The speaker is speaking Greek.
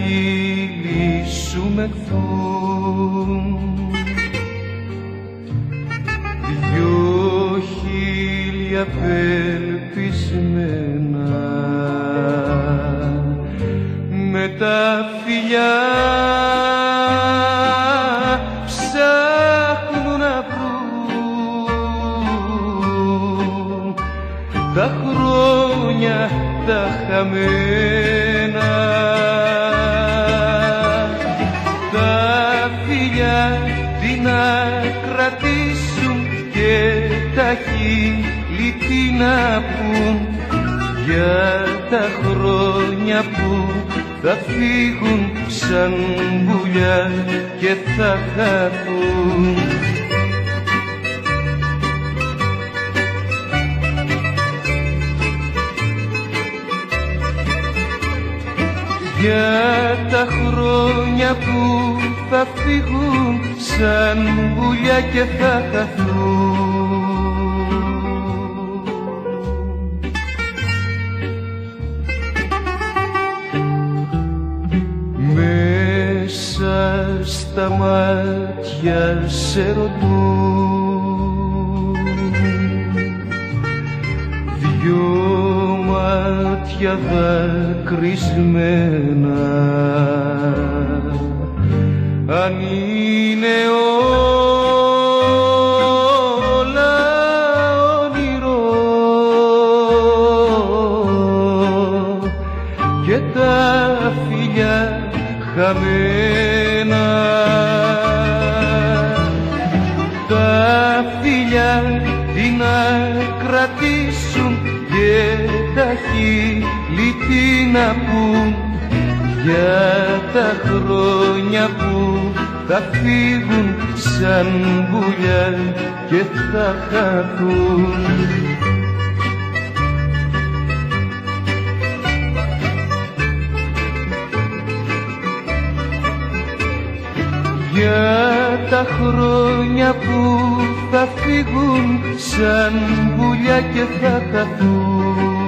χείλη σου μεχθούν, 2.000 απελπισμένα με τα φιλιά ψάχνουν να βρουν τα χρόνια τα χαμένα, τα φιλιά τι να κρατήσουν και τα χείλη τι να πουν για τα χρόνια που θα φύγουν σαν πουλιά και θα χαθούν. Για τα χρόνια που θα φύγουν σαν πουλιά και θα χαθούν. Μέσα στα μάτια σε ρωτούν, 2 μάτια δακρυσμένα, αν είναι όλα όνειρο και τα φιλιά χαμένα, τα φιλιά τι να κρατήσουν και τα χείλη τι να πουν για τα χρόνια που θα φύγουν σαν πουλιά και θα χαθούν. Για τα χρόνια που θα φύγουν σαν πουλιά και θα χαθούν.